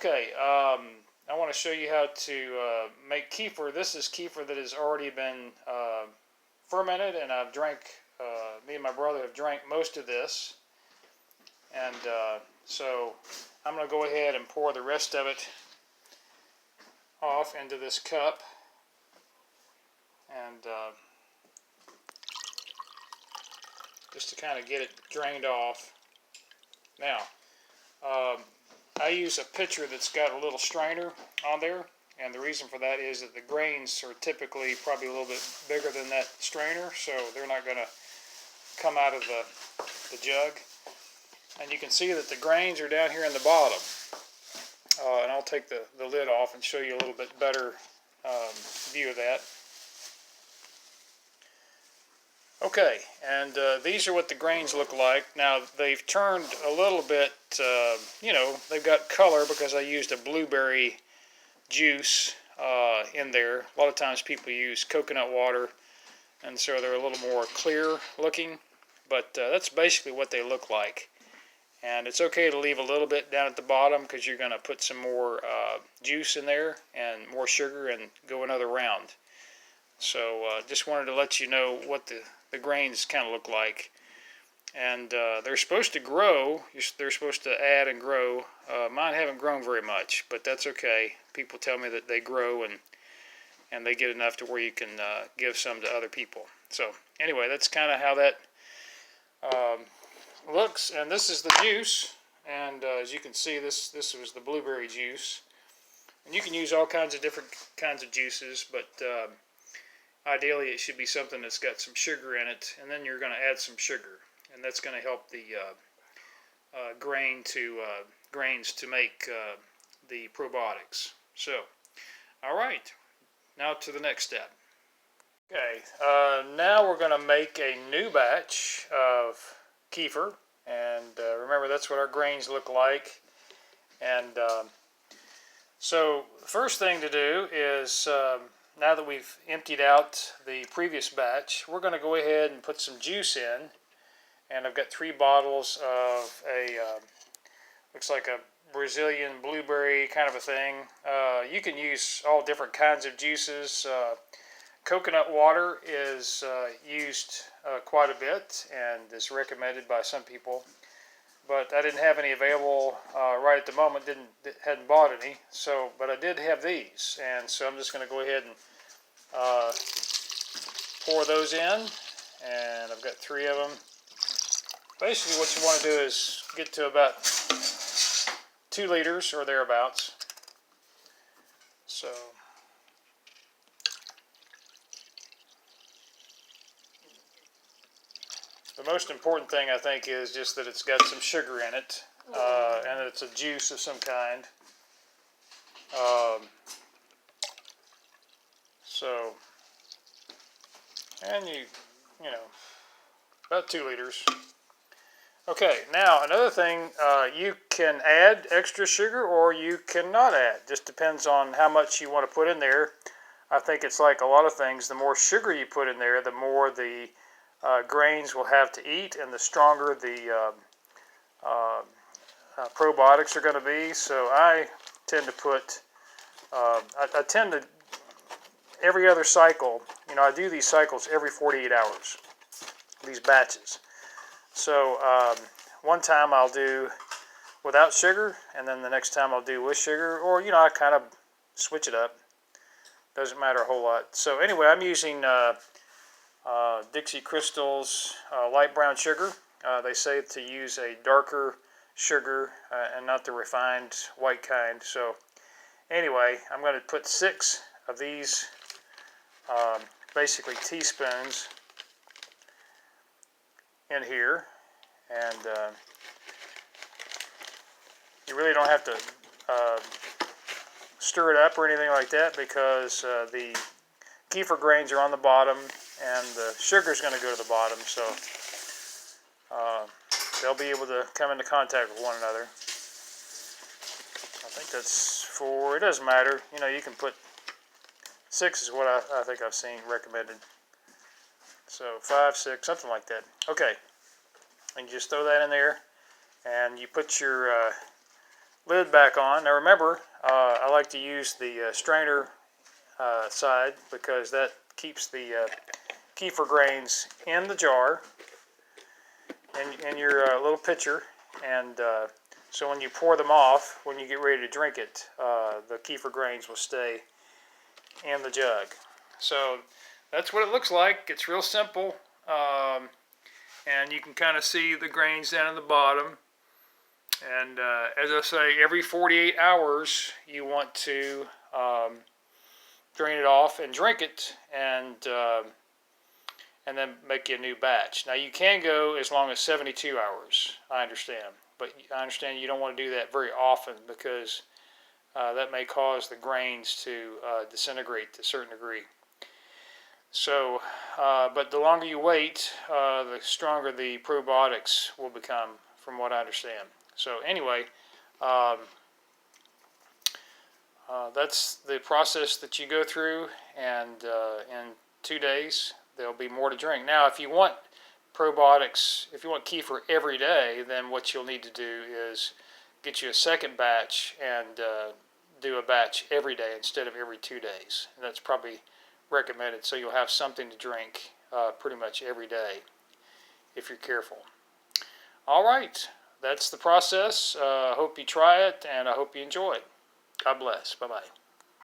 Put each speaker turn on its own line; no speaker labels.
Okay, I want to show you how to make kefir. This is kefir that has already been fermented, and I've drank, me and my brother have drank most of this. And so I'm going to go ahead and pour the rest of it off into this cup. And just to kind of get it drained off. Now, I use a pitcher that's got a little strainer on there, and the reason for that is that the grains are typically probably a little bit bigger than that strainer, so they're not going to come out of the jug. And you can see that the grains are down here in the bottom. And I'll take the lid off and show you a little bit better view of that. Okay, and these are what the grains look like. Now, they've turned a little bit, they've got color because I used a blueberry juice in there. A lot of times people use coconut water, and so they're a little more clear looking, but that's basically what they look like. And it's okay to leave a little bit down at the bottom because you're going to put some more juice in there and more sugar and go another round. So just wanted to let you know what the grains kind of look like. And they're supposed to grow. They're supposed to add and grow. Mine haven't grown very much, but that's okay. People tell me that they grow and they get enough to where you can give some to other people. So anyway, that's kind of how that looks. And this is the juice. And as you can see, this was the blueberry juice. And you can use all kinds of different kinds of juices, but ideally it should be something that's got some sugar in it, and then you're going to add some sugar, and that's going to help the grains to make the probiotics. So, all right, now to the next step. Okay, now we're going to make a new batch of kefir, and remember that's what our grains look like. And so the first thing to do is now that we've emptied out the previous batch, we're going to go ahead and put some juice in. And I've got 3 bottles of a, looks like a Brazilian blueberry kind of a thing. You can use all different kinds of juices. Coconut water is used quite a bit and is recommended by some people. But I didn't have any available right at the moment, hadn't bought any, but I did have these, and so I'm just going to go ahead and pour those in, and I've got 3 of them. Basically what you want to do is get to about 2 liters or thereabouts. So the most important thing, I think, is just that it's got some sugar in it, and that it's a juice of some kind. And about 2 liters. Okay, now another thing, you can add extra sugar or you cannot add. Just depends on how much you want to put in there. I think it's like a lot of things, the more sugar you put in there, the more the grains will have to eat, and the stronger the probiotics are going to be. So I tend to put, I tend to, every other cycle, I do these cycles every 48 hours, these batches. So one time I'll do without sugar, and then the next time I'll do with sugar, or, I kind of switch it up. Doesn't matter a whole lot. So anyway, I'm using Dixie Crystal's light brown sugar. They say to use a darker sugar and not the refined white kind. So anyway, I'm going to put 6 of these basically teaspoons in here, and you really don't have to stir it up or anything like that, because the kefir grains are on the bottom and the sugar is going to go to the bottom, so they'll be able to come into contact with one another. I think that's 4. It doesn't matter. You can put 6 is what I think I've seen recommended. So 5, 6, something like that. Okay, and you just throw that in there, and you put your lid back on. Now remember, I like to use the strainer side because that keeps the kefir grains in the jar in your little pitcher, and so when you pour them off, when you get ready to drink it, the kefir grains will stay in the jug. So that's what it looks like. It's real simple, and you can kind of see the grains down at the bottom. And as I say, every 48 hours you want to drain it off and drink it, and then make you a new batch. Now you can go as long as 72 hours, I understand. But I understand you don't want to do that very often because that may cause the grains to disintegrate to a certain degree. So, but the longer you wait, the stronger the probiotics will become, from what I understand. So anyway, that's the process that you go through, and in 2 days there'll be more to drink. Now, if you want probiotics, if you want kefir every day, then what you'll need to do is get you a second batch and do a batch every day instead of every 2 days. And that's probably recommended, so you'll have something to drink pretty much every day if you're careful. All right, that's the process. I hope you try it, and I hope you enjoy it. God bless. Bye-bye.